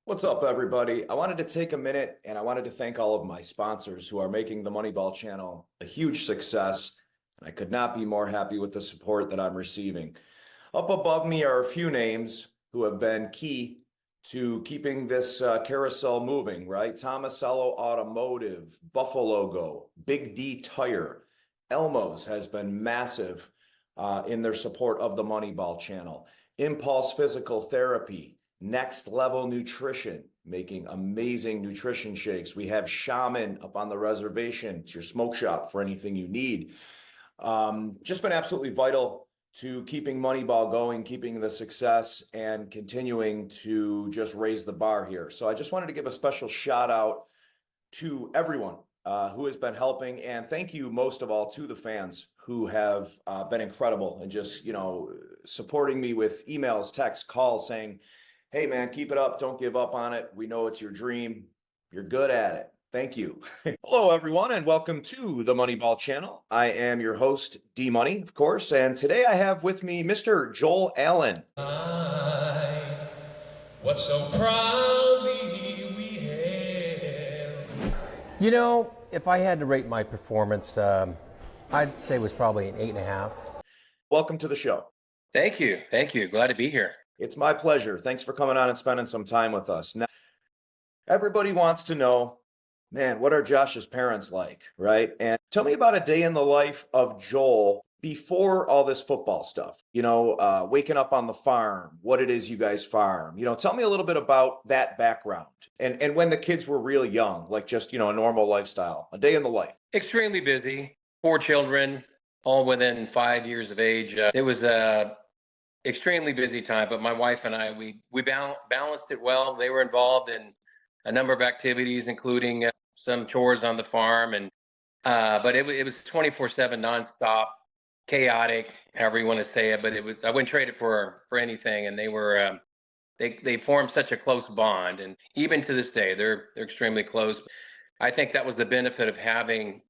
What's up, everybody? I wanted to take a minute and I wanted to thank all of my sponsors who are making the Moneyball channel a huge success. And I could not be more happy with the support that I'm receiving. Up above me are a few names who have been key to keeping this carousel moving, right? Tomasello Automotive, Buffalo Go, Big D Tire, Elmo's has been massive in their support of the Moneyball channel. Impulse Physical Therapy, Next Level Nutrition, making amazing nutrition shakes. We have Shaman up on the reservation. It's your smoke shop for anything you need. Just been absolutely vital to keeping Moneyball going, keeping the success, and continuing to just raise the bar here. So I just wanted to give a special shout out to everyone who has been helping, and thank you most of all to the fans who have been incredible and just, supporting me with emails, texts, calls saying, hey man, keep it up. Don't give up on it. We know it's your dream. You're good at it. Thank you. Hello, everyone, and welcome to the Moneyball channel. I am your host, D Money, of course, and today I have with me Mr. Joel Allen. What so proudly we hailed. If I had to rate my performance, I'd say it was probably an 8.5. Welcome to the show. Thank you. Glad to be here. It's my pleasure. Thanks for coming on and spending some time with us. Now, everybody wants to know, man, what are Josh's parents like, right? And tell me about a day in the life of Joel before all this football stuff, waking up on the farm, what it is you guys farm. Tell me a little bit about that background and when the kids were real young, like just, a normal lifestyle, a day in the life. Extremely busy. 4 children, all within 5 years of age. It was extremely busy time, but my wife and I, we balanced it well. They were involved in a number of activities, including some chores on the farm, and but it was 24/7 nonstop, chaotic, however you want to say it. But I wouldn't trade it for anything. And they were they formed such a close bond, and even to this day, they're extremely close. I think that was the benefit of having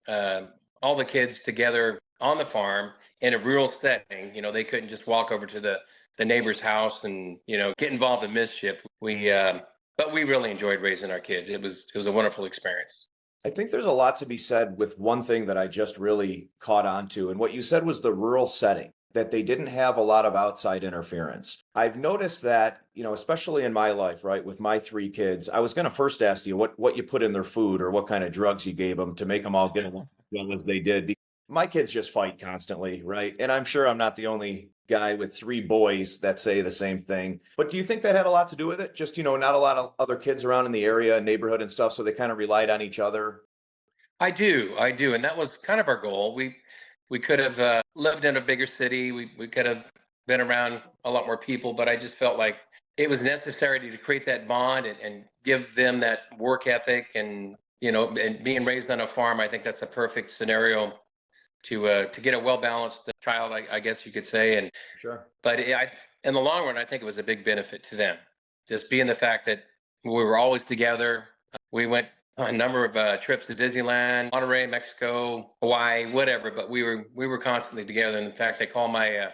all the kids together on the farm in a rural setting. They couldn't just walk over to the neighbor's house and, get involved in mischief. But we really enjoyed raising our kids. It was a wonderful experience. I think there's a lot to be said with one thing that I just really caught on to. And what you said was the rural setting, that they didn't have a lot of outside interference. I've noticed that, especially in my life, right, with my 3 kids, I was going to first ask you what you put in their food or what kind of drugs you gave them to make them all get along as they did. My kids just fight constantly, right? And I'm sure I'm not the only guy with 3 boys that say the same thing. But do you think that had a lot to do with it? Just, not a lot of other kids around in the area, neighborhood and stuff, so they kind of relied on each other? I do. And that was kind of our goal. We could have lived in a bigger city. We could have been around a lot more people, but I just felt like it was necessary to create that bond and give them that work ethic. And, and being raised on a farm, I think that's a perfect scenario to get a well-balanced child, I guess you could say. And Sure. But in the long run, I think it was a big benefit to them, just being the fact that we were always together. We went on a number of trips to Disneyland, Monterey, Mexico, Hawaii, whatever. But we were constantly together. And in fact, they call my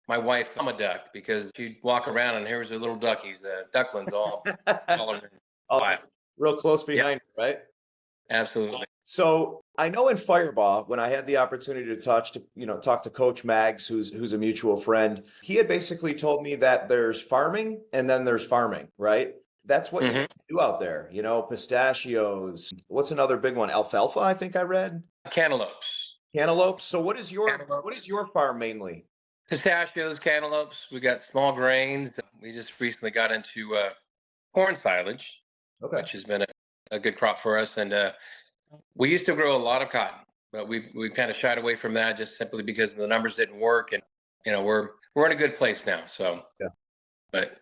wife Mama Duck, because she'd walk around and here's her little duckies, ducklings, all over. Oh, real close behind, right? Absolutely. So I know in FIREBAUGH, when I had the opportunity to talk to Coach Mags, who's a mutual friend, he had basically told me that there's farming and then there's farming, right? That's what you do out there, pistachios. What's another big one? Alfalfa, I think I read. Cantaloupes. Cantaloupes. So what is your farm mainly? Pistachios, cantaloupes. We got small grains. We just recently got into corn silage, which has been a good crop for us. And we used to grow a lot of cotton, but we kind of shied away from that just simply because the numbers didn't work. And we're in a good place now. So yeah. But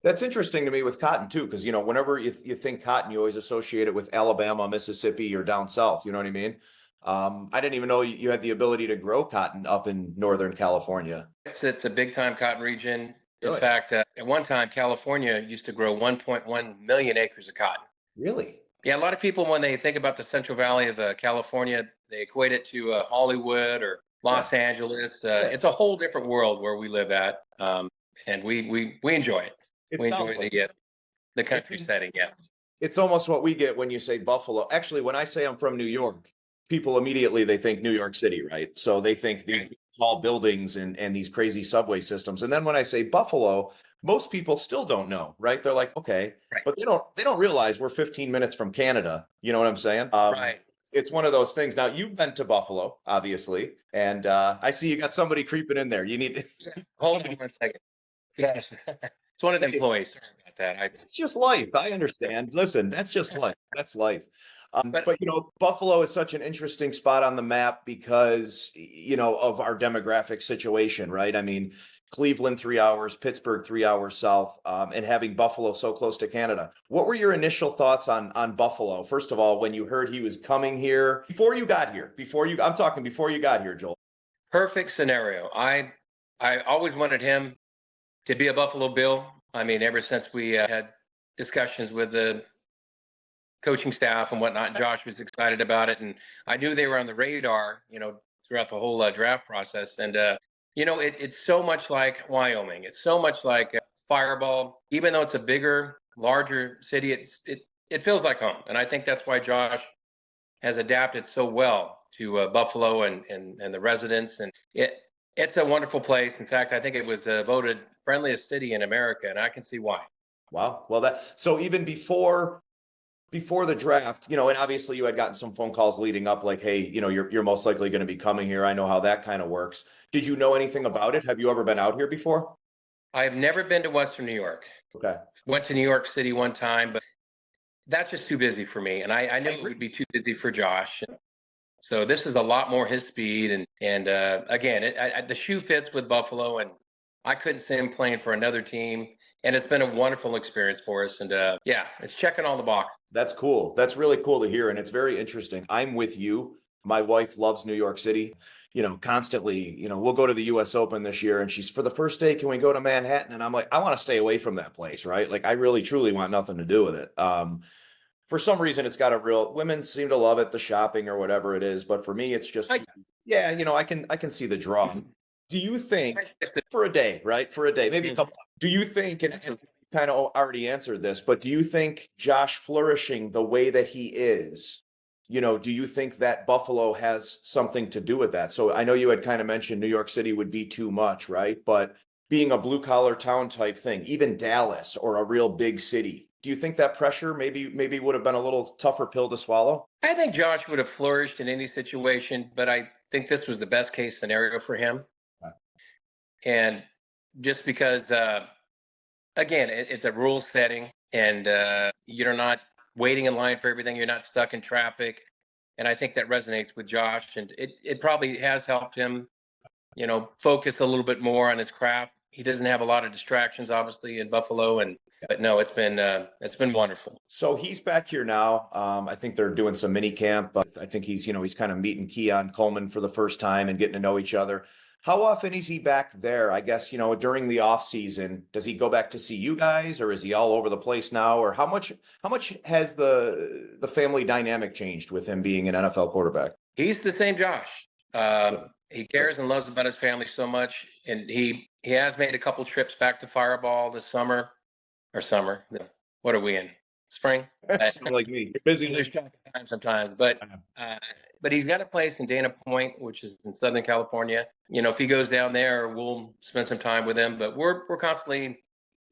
that's interesting to me with cotton too, because whenever you think cotton, you always associate it with Alabama, Mississippi, or down south. You know what I mean? I didn't even know you had the ability to grow cotton up in Northern California. It's a big time cotton region. Really? In fact, at one time, California used to grow 1.1 million acres of cotton. Really? Yeah, a lot of people, when they think about the Central Valley of California, they equate it to Hollywood or Los Angeles. It's a whole different world where we live at, and we enjoy it. We enjoy the country setting. Yeah. It's almost what we get when you say Buffalo. Actually, when I say I'm from New York, people immediately they think New York City, right? So they think these tall buildings and these crazy subway systems. And then when I say Buffalo, most people still don't know, right? They're like, okay, Right. but they don't realize we're 15 minutes from Canada. You know what I'm saying? Right. It's one of those things. Now you've been to Buffalo, obviously, and I see you got somebody creeping in there. You need to Hold on 1 second. Yes. It's one of the employees. Sorry about that. It's just life. I understand. Listen, that's just life. That's life. But- But you know, Buffalo is such an interesting spot on the map because you know of our demographic situation, right? I mean, Cleveland 3 hours, Pittsburgh 3 hours south, and having Buffalo so close to Canada. What were your initial thoughts on Buffalo? First of all, when you heard he was coming here, before you got here, I'm talking before you got here, Joel. Perfect scenario. I always wanted him to be a Buffalo Bill. I mean, ever since we had discussions with the coaching staff and whatnot, Josh was excited about it, and I knew they were on the radar, throughout the whole draft process. And it's so much like Wyoming. It's so much like FIREBAUGH. Even though it's a bigger, larger city, it feels like home, and I think that's why Josh has adapted so well to Buffalo and the residents, and it's a wonderful place. In fact, I think it was voted friendliest city in America, and I can see why. Wow. Well, so even before the draft, and obviously you had gotten some phone calls leading up, like, hey, you're most likely going to be coming here. I know how that kind of works. Did you know anything about it? Have you ever been out here before? I've never been to Western New York. Okay. Went to New York City one time, but that's just too busy for me, and I knew it would be too busy for Josh. So this is a lot more his speed, and again, the shoe fits with Buffalo, and I couldn't see him playing for another team. And it's been a wonderful experience for us. And yeah, it's checking all the boxes. That's cool. That's really cool to hear. And it's very interesting. I'm with you. My wife loves New York City, constantly, we'll go to the US Open this year and she's for the first day, can we go to Manhattan? And I'm like, I want to stay away from that place, right? Like I really, truly want nothing to do with it. For some reason, it's got women seem to love it, the shopping or whatever it is. But for me, it's just, yeah, I can see the draw. Do you think for a day, right? For a day, maybe a couple, do you think, and you kind of already answered this, but do you think Josh flourishing the way that he is, do you think that Buffalo has something to do with that? So I know you had kind of mentioned New York City would be too much, right? But being a blue collar town type thing, even Dallas or a real big city, do you think that pressure maybe would have been a little tougher pill to swallow? I think Josh would have flourished in any situation, but I think this was the best case scenario for him. And just because, again, it's a rules setting, and you're not waiting in line for everything. You're not stuck in traffic. And I think that resonates with Josh. And it probably has helped him, focus a little bit more on his craft. He doesn't have a lot of distractions, obviously, in Buffalo. But no, it's been wonderful. So he's back here now. I think they're doing some mini camp, but I think he's kind of meeting Keon Coleman for the first time and getting to know each other. How often is he back there? I guess, during the off season, does he go back to see you guys, or is he all over the place now? Or how much has the family dynamic changed with him being an NFL quarterback? He's the same Josh. He cares and loves about his family so much. And he has made a couple trips back to FIREBAUGH this summer. Or summer. What are we in? Spring? Like me. You're busy. Lose track of time sometimes. But he's got a place in Dana Point, which is in Southern California. If he goes down there, we'll spend some time with him. But we're constantly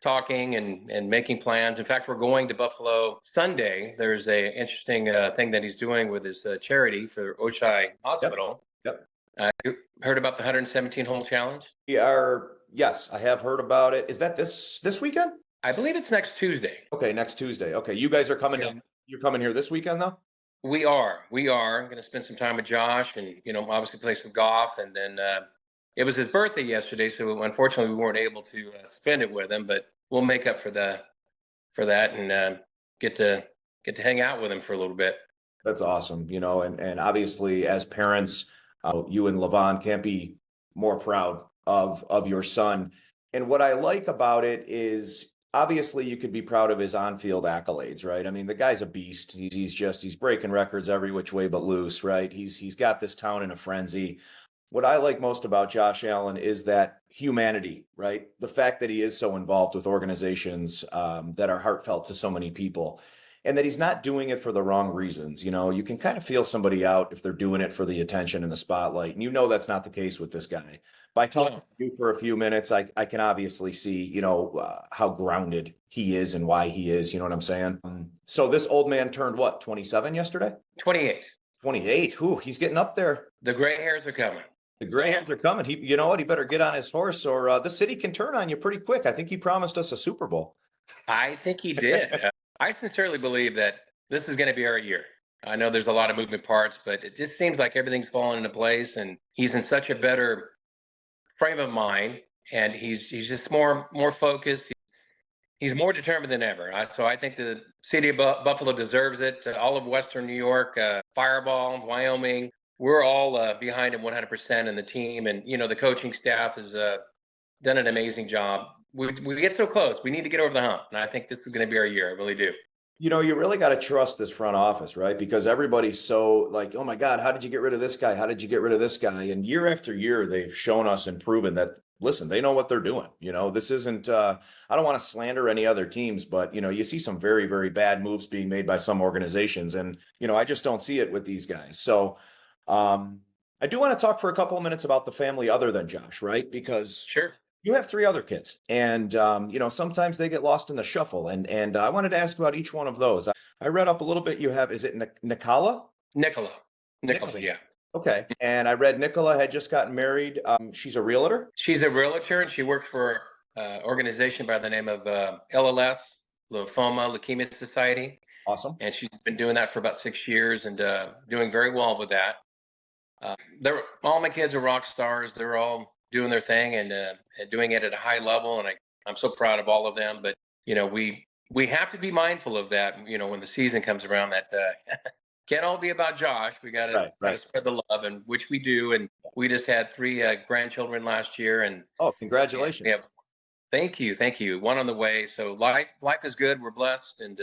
talking and making plans. In fact, we're going to Buffalo Sunday. There's a interesting thing that he's doing with his charity for Oshai Hospital. Yep. You heard about the 117-hole challenge? Yes, I have heard about it. Is that this weekend? I believe it's next Tuesday. Okay, next Tuesday. Okay, you guys are coming down. You're coming here this weekend, though? We are. I'm going to spend some time with Josh and, obviously play some golf. And then it was his birthday yesterday, so unfortunately we weren't able to spend it with him. But we'll make up for that and get to hang out with him for a little bit. That's awesome, and obviously as parents, you and Levon can't be more proud of your son. And what I like about it is, obviously, you could be proud of his on-field accolades, right? I mean, the guy's a beast. He's breaking records every which way but loose, right? He's got this town in a frenzy. What I like most about Josh Allen is that humanity, right? The fact that he is so involved with organizations that are heartfelt to so many people, and that he's not doing it for the wrong reasons. You know, you can kind of feel somebody out if they're doing it for the attention and the spotlight. And you know that's not the case with this guy. By talking Yeah. to you for a few minutes, I can obviously see, how grounded he is and why he is. You know what I'm saying? So this old man turned what, 27 yesterday? 28. 28. Whew, he's getting up there. The gray hairs are coming. The gray hairs are coming. You know what? He better get on his horse, or the city can turn on you pretty quick. I think he promised us a Super Bowl. I think he did. I sincerely believe that this is going to be our year. I know there's a lot of moving parts, but it just seems like everything's falling into place, and he's in such a better frame of mind, and he's just more focused. He's more determined than ever. So I think the city of Buffalo deserves it. All of Western New York, FIREBAUGH, Wyoming, we're all behind him 100%, and the team, and the coaching staff has done an amazing job. We get so close. We need to get over the hump, and I think this is going to be our year. I really do. You really got to trust this front office, right? Because everybody's so like, oh my God, how did you get rid of this guy? How did you get rid of this guy? And year after year, they've shown us and proven that, listen, they know what they're doing. This isn't, I don't want to slander any other teams, but, you see some very, very bad moves being made by some organizations. And, I just don't see it with these guys. So I do want to talk for a couple of minutes about the family other than Josh, right? Because Sure. you have three other kids, and sometimes they get lost in the shuffle. And I wanted to ask about each one of those. I read up a little bit. You have, is it Nicola? Nicola, Nicola. yeah. Okay. And I read Nicola had just gotten married. She's a realtor. She's a realtor, and she worked for an organization by the name of LLS, Lymphoma Leukemia Society. Awesome. And she's been doing that for about 6 years and doing very well with that. All my kids are rock stars. They're all doing their thing and doing it at a high level, and I'm so proud of all of them. But we have to be mindful of that. When the season comes around, that can't all be about Josh. We got to spread the love, and which we do. And we just had 3 grandchildren last year, and congratulations! Yeah, thank you. One on the way. So life is good. We're blessed, and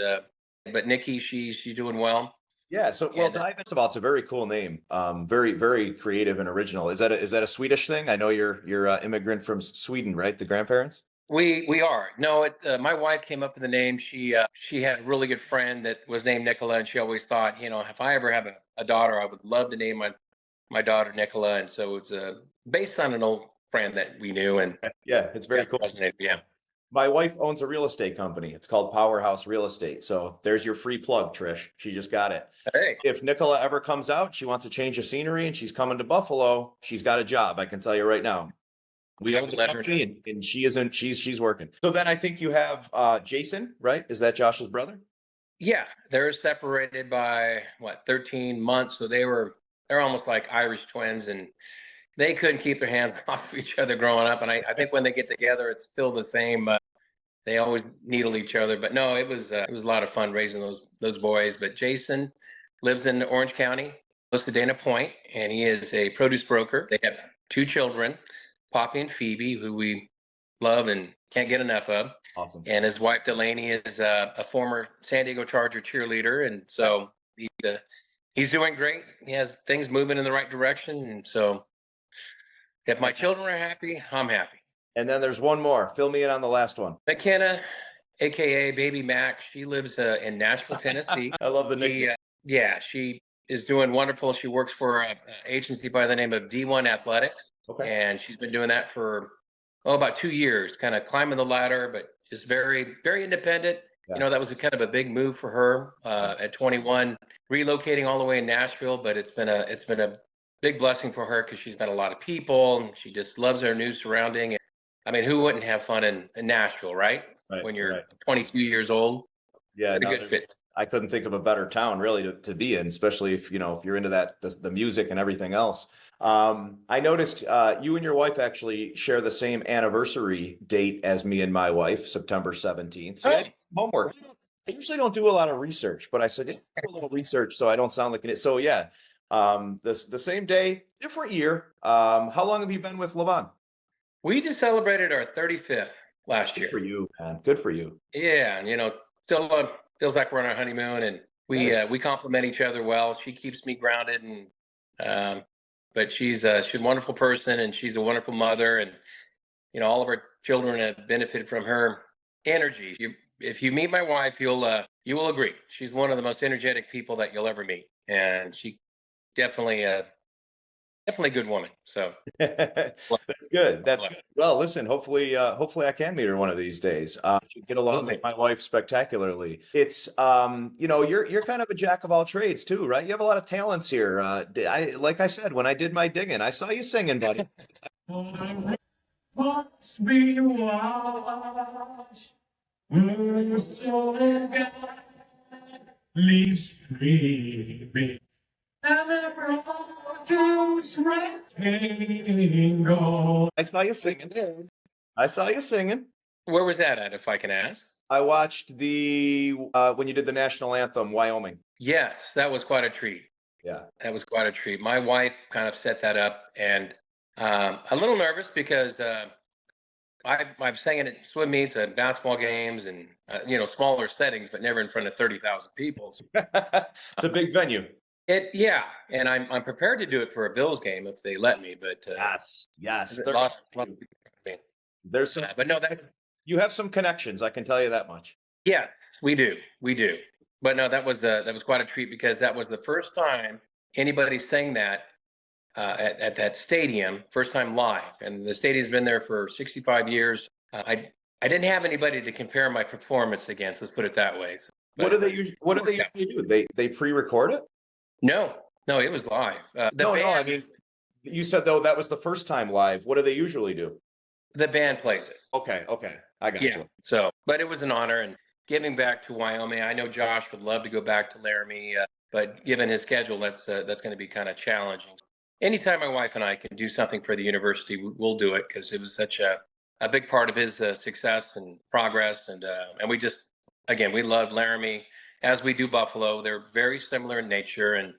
but Nikki, she's doing well. Yeah. So, dive into it's a very cool name. Very, very creative and original. Is that a Swedish thing? I know you're an immigrant from Sweden, right? The grandparents? We are. No, my wife came up with the name. She had a really good friend that was named Nicola, and she always thought, if I ever have a daughter, I would love to name my daughter Nicola. And so it's based on an old friend that we knew. And yeah, it's very cool. Yeah. My wife owns a real estate company. It's called Powerhouse Real Estate. So there's your free plug, Trish. She just got it. Hey. If Nicola ever comes out, she wants to change of scenery and she's coming to Buffalo, she's got a job. I can tell you right now. We own the company and she isn't, she's working. So then I think you have Jason, right? Is that Josh's brother? Yeah. They're separated by 13 months. So they're almost like Irish twins, and they couldn't keep their hands off each other growing up. And I think when they get together, it's still the same. They always needle each other. But no, it was a lot of fun raising those boys. But Jason lives in Orange County, close to Dana Point, and he is a produce broker. They have 2 children, Poppy and Phoebe, who we love and can't get enough of. Awesome. And his wife Delaney is a former San Diego Charger cheerleader, and so he's doing great. He has things moving in the right direction, and so if my children are happy, I'm happy. And then there's one more. Fill me in on the last one. McKenna, aka Baby Mac. She lives in Nashville, Tennessee. I love the nickname. She is doing wonderful. She works for an agency by the name of D1 Athletics. Okay. And she's been doing that for about 2 years, kind of climbing the ladder, but just very, very independent. Yeah. That was kind of a big move for her at 21, relocating all the way in Nashville. But it's been a big blessing for her because she's met a lot of people and she just loves her new surrounding. I mean, who wouldn't have fun in Nashville, right? When you're 22 years old. Yeah, a good fit. I couldn't think of a better town really to be in, especially if you're into that the music and everything else. I noticed you and your wife actually share the same anniversary date as me and my wife, September 17th. So homework. I usually don't do a lot of research, but I said just do a little research so I don't sound like an idiot. So yeah, the same day, different year. How long have you been with Levon? We just celebrated our 35th last year. Good for you, man. Good for you. Yeah, still feels like we're on our honeymoon, and we complement each other well. She keeps me grounded, and but she's a wonderful person, and she's a wonderful mother, and all of our children have benefited from her energy. If you meet my wife, you will agree. She's one of the most energetic people that you'll ever meet, and she definitely definitely a good woman. So That's good. That's good. Well, listen, hopefully I can meet her one of these days. Should get along with my wife spectacularly. It's you're kind of a jack of all trades too, right? You have a lot of talents here. Like I said, when I did my digging, I saw you singing, buddy. Watch me watch, we're so God leaves me. And the road goes rectangle. I saw you singing. I saw you singing. Where was that at, if I can ask? I watched the when you did the national anthem, Wyoming. Yes, that was quite a treat. Yeah. That was quite a treat. My wife kind of set that up, and a little nervous because I've sang it at swim meets and basketball games and smaller settings, but never in front of 30,000 people. It's a big venue. Yeah, and I'm prepared to do it for a Bills game if they let me. But yes. There's some, but no, you have some connections. I can tell you that much. yeah, we do. But no, that was quite a treat because that was the first time anybody sang that at that stadium, first time live, and the stadium's been there for 65 years. I didn't have anybody to compare my performance against. Let's put it that way. So, What do they usually do? They pre-record it? No, it was live. No, I mean, you said though that was the first time live. What do they usually do? The band plays it. Okay, I got you. So, but it was an honor, and giving back to Wyoming. I know Josh would love to go back to Laramie, but given his schedule, that's going to be kind of challenging. Anytime my wife and I can do something for the university, we'll do it because it was such a big part of his success and progress, and we just we love Laramie as we do Buffalo. They're very similar in nature, and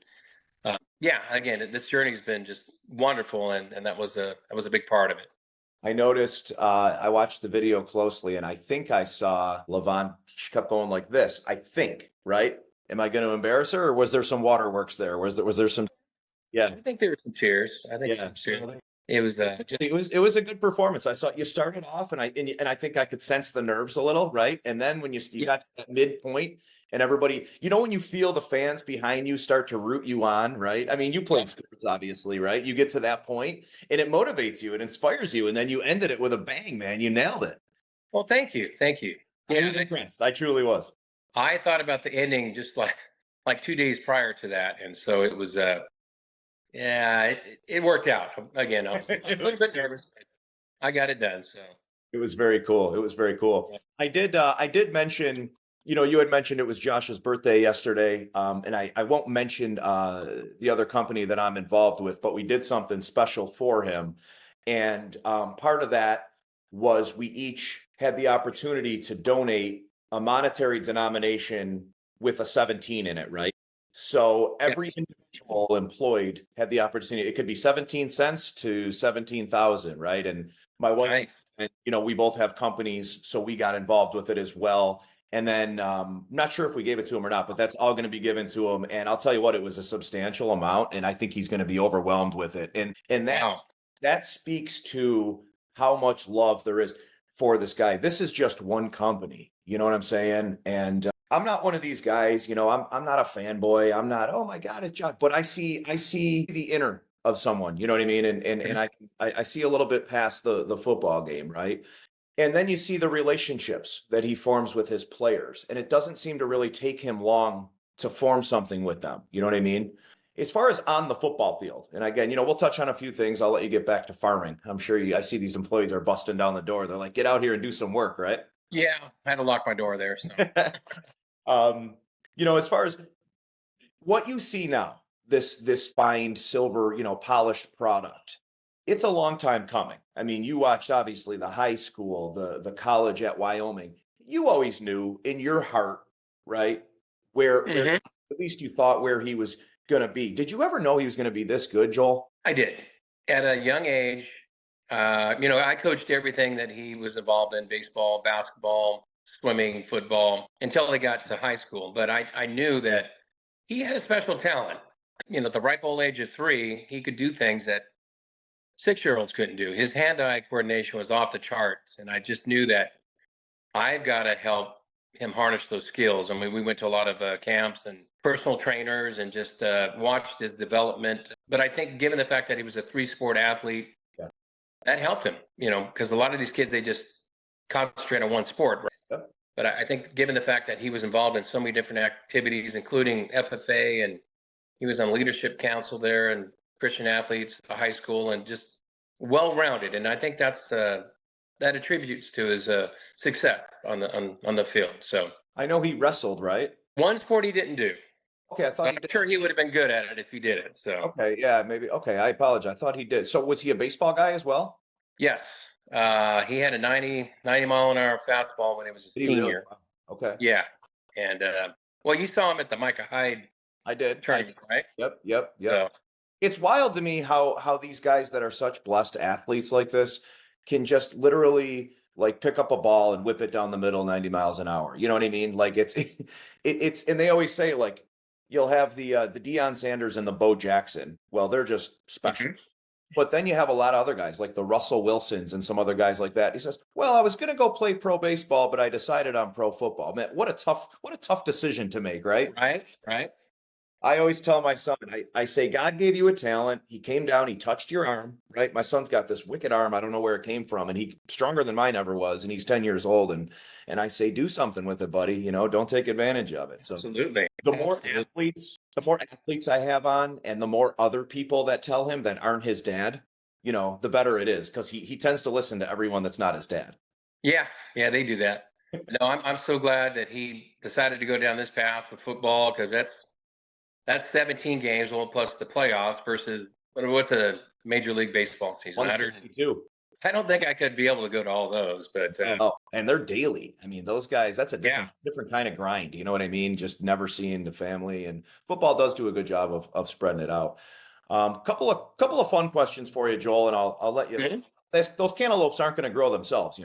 this journey's been just wonderful, and that was a big part of it. I noticed, I watched the video closely, and I think I saw LaVon. She kept going like this. I think, right? Am I going to embarrass her, or was there some waterworks there? Was there some? Yeah, I think there were some cheers. I think some cheers. It was it was a good performance. I saw you started off, and I think I could sense the nerves a little, right? And then when you got to that midpoint, and everybody, when you feel the fans behind you start to root you on, right? I mean, you played sports, obviously, right? You get to that point, and it motivates you, it inspires you, and then you ended it with a bang, man. You nailed it. Well, thank you. I was impressed. I truly was. I thought about the ending just like 2 days prior to that, and so it was. It worked out. Again, I was a little bit nervous. I got it done. So it was very cool. Yeah. I did mention. You had mentioned it was Josh's birthday yesterday, and I won't mention the other company that I'm involved with, but we did something special for him. And part of that was we each had the opportunity to donate a monetary denomination with a 17 in it, right? So every individual employed had the opportunity. It could be 17 cents to 17,000, right? And my wife, and we both have companies, so we got involved with it as well. And then not sure if we gave it to him or not, but that's all going to be given to him. And I'll tell you what, it was a substantial amount, and I think he's going to be overwhelmed with it. And that speaks to how much love there is for this guy. This is just one company. You know what I'm saying? And I'm not one of these guys. I'm not a fanboy. I'm not. Oh my God, it's Josh. But I see the inner of someone. You know what I mean? And I see a little bit past the football game, right? And then you see the relationships that he forms with his players. And it doesn't seem to really take him long to form something with them. You know what I mean? As far as on the football field, and again, we'll touch on a few things. I'll let you get back to farming. I'm sure I see these employees are busting down the door. They're like, get out here and do some work, right? Yeah, I had to lock my door there. So. As far as what you see now, this fine silver, polished product, it's a long time coming. I mean, you watched obviously the high school, the college at Wyoming. You always knew in your heart, right, where at least you thought where he was going to be. Did you ever know he was going to be this good, Joel? I did. At a young age, I coached everything that he was involved in: baseball, basketball, swimming, football, until I got to high school. But I knew that he had a special talent. At the ripe old age of 3, he could do things that 6-year-olds couldn't do. His hand-eye coordination was off the charts, and I just knew that I've got to help him harness those skills. I mean, we went to a lot of camps and personal trainers and just watched his development. But I think given the fact that he was a 3-sport athlete, Yeah. that helped him, because a lot of these kids, they just concentrate on one sport. Right? Yep. But I think given the fact that he was involved in so many different activities, including FFA, and he was on leadership council there and Christian athletes, a high school, and just well-rounded. And I think that attributes to his success on the field. So I know he wrestled, right? one sport he didn't do. Okay, I thought he I'm did. sure he would have been good at it if he did it. So Okay, yeah, maybe. Okay, I apologize. I thought he did. So was he a baseball guy as well? yes, he had a 90 mile an hour fastball when he was a Did he really? senior. Wow. Okay, Yeah, and well, you saw him at the Micah Hyde I did. tournament, right? Yep. So, It's wild to me how these guys that are such blessed athletes like this can just literally like pick up a ball and whip it down the middle 90 miles an hour. You know what I mean? Like it's and they always say like you'll have the Deion Sanders and the Bo Jackson. Well, they're just special. Mhm. But then you have a lot of other guys like the Russell Wilsons and some other guys like that. He says, "Well, I was going to go play pro baseball, but I decided on pro football." Man, what a tough decision to make, right? Right. I always tell my son, I say, God gave you a talent. He came down, he touched your arm, right? My son's got this wicked arm. I don't know where it came from. And he stronger than mine ever was. And he's 10 years old. And I say, do something with it, buddy. Don't take advantage of it. So Absolutely. the more athletes I have on and the more other people that tell him that aren't his dad, the better it is. Cause he tends to listen to everyone that's not his dad. Yeah, they do that. No, I'm so glad that he decided to go down this path with football, because that's 17 games, well, plus the playoffs versus what's a Major League Baseball season? 162. I don't think I could be able to go to all those, but And they're daily. I mean, those guys, that's a different kind of grind. You know what I mean? Just never seeing the family, and football does do a good job of spreading it out. Couple of fun questions for you, Joel, and I'll let you. Mhm. Those cantaloupes aren't going to grow themselves,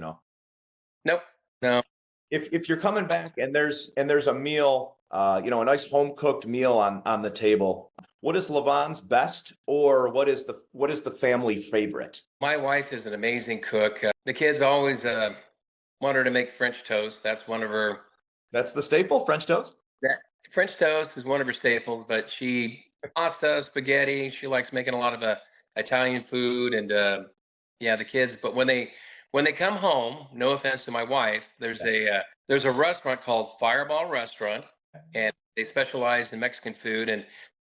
Nope. No. If you're coming back and there's a meal, a nice home cooked meal on the table, what is Levon's best, or what is the family favorite? My wife is an amazing cook. The kids always want her to make French toast. That's one of her. That's the staple, French toast. French toast is one of her staples, but pasta, spaghetti. She likes making a lot of Italian food, and the kids. But when they come home, no offense to my wife, there's a restaurant called FIREBAUGH Restaurant, and they specialize in Mexican food, and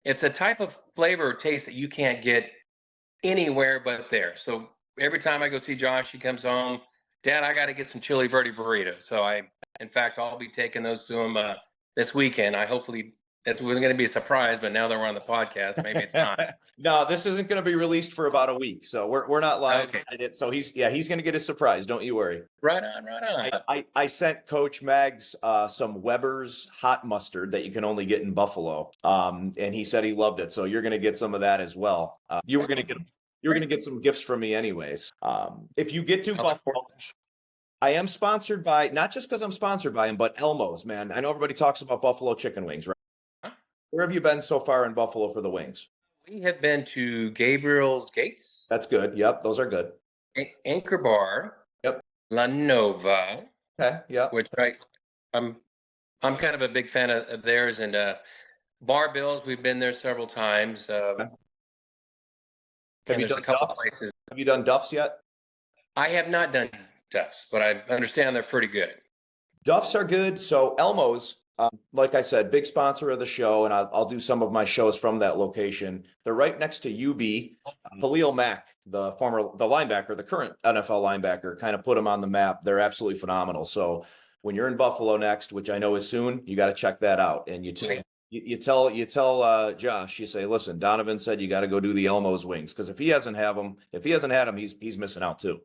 it's a type of flavor or taste that you can't get anywhere but there. So every time I go see Josh, he comes home, Dad, I got to get some chili verde burritos. So in fact, I'll be taking those to him this weekend. Hopefully that wasn't going to be a surprise, but now that we're on the podcast, maybe it's not. No, this isn't going to be released for about a week, so we're not live. Okay. So he's going to get a surprise. Don't you worry. Right on. I sent Coach Mags some Weber's hot mustard that you can only get in Buffalo, and he said he loved it. So you're going to get some of that as well. You were going to get some gifts from me, anyways. If you get to Buffalo. I am sponsored by, not just because I'm sponsored by him, but Elmo's, man. I know everybody talks about Buffalo chicken wings, right? Where have you been so far in Buffalo for the wings? We have been to Gabriel's Gates. That's good. Yep, those are good. Anchor Bar. Yep. La Nova. Okay. Yeah. Which I'm kind of a big fan of theirs, and Bar Bills. We've been there several times. Have you done a couple Duff's? places. Have you done Duff's yet? I have not done Duff's, but I understand they're pretty good. Duff's are good. So Elmo's, like I said, big sponsor of the show, and I'll do some of my shows from that location. They're right next to UB. Khalil Mack, the linebacker, the current NFL linebacker, kind of put them on the map. They're absolutely phenomenal. So when you're in Buffalo next, which I know is soon, you got to check that out. And you tell Josh, you say, listen, Donovan said you got to go do the Elmo's wings, because if he hasn't had them, he's missing out too.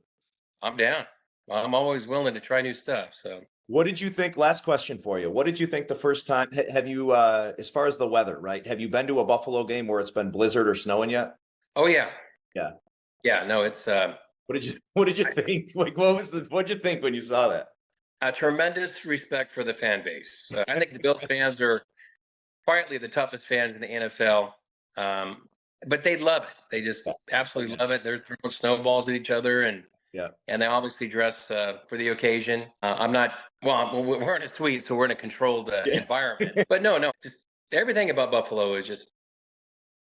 I'm down. I'm always willing to try new stuff. So what did you think? Last question for you. What did you think the first time? Have you, as far as the weather, right? Have you been to a Buffalo game where it's been blizzard or snowing yet? Oh yeah. Yeah. Yeah. No, it's. What did you think? Like, what'd you think when you saw that? A tremendous respect for the fan base. I think the Bills fans are quietly the toughest fans in the NFL. But they love it. They just absolutely love it. They're throwing snowballs at each other, Yeah. and they obviously dress for the occasion. I'm not. Well, we're in a suite, so we're in a controlled Yeah. environment. But no, just everything about Buffalo is just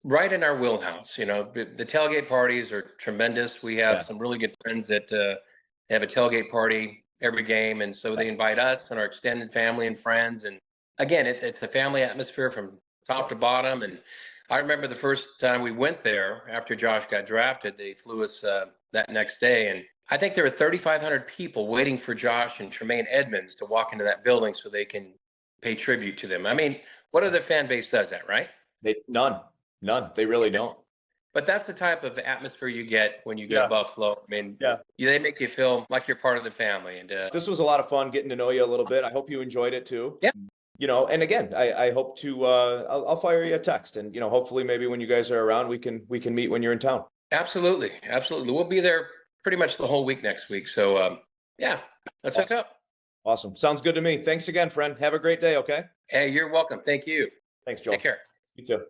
right in our wheelhouse. You know, the tailgate parties are tremendous. We have Yeah. some really good friends that have a tailgate party every game, and so they invite us and our extended family and friends. And again, it's a family atmosphere from top to bottom. And I remember the first time we went there after Josh got drafted, they flew us that next day, and I think there were 3,500 people waiting for Josh and Tremaine Edmonds to walk into that building so they can pay tribute to them. I mean, what other fan base does that, right? None. They really don't. But that's the type of atmosphere you get when you go Yeah. to Buffalo. I mean, Yeah. they make you feel like you're part of the family. And This was a lot of fun getting to know you a little bit. I hope you enjoyed it too. Yeah. You know, and again, I hope to, I'll fire you a text, and, you know, hopefully maybe when you guys are around, we can meet when you're in town. absolutely, we'll be there pretty much the whole week next week. So yeah, let's hook up. Awesome. Sounds good to me. Thanks again, friend. Have a great day. Okay. Hey, you're welcome. Thank you. Thanks, Joel. Take care. You too.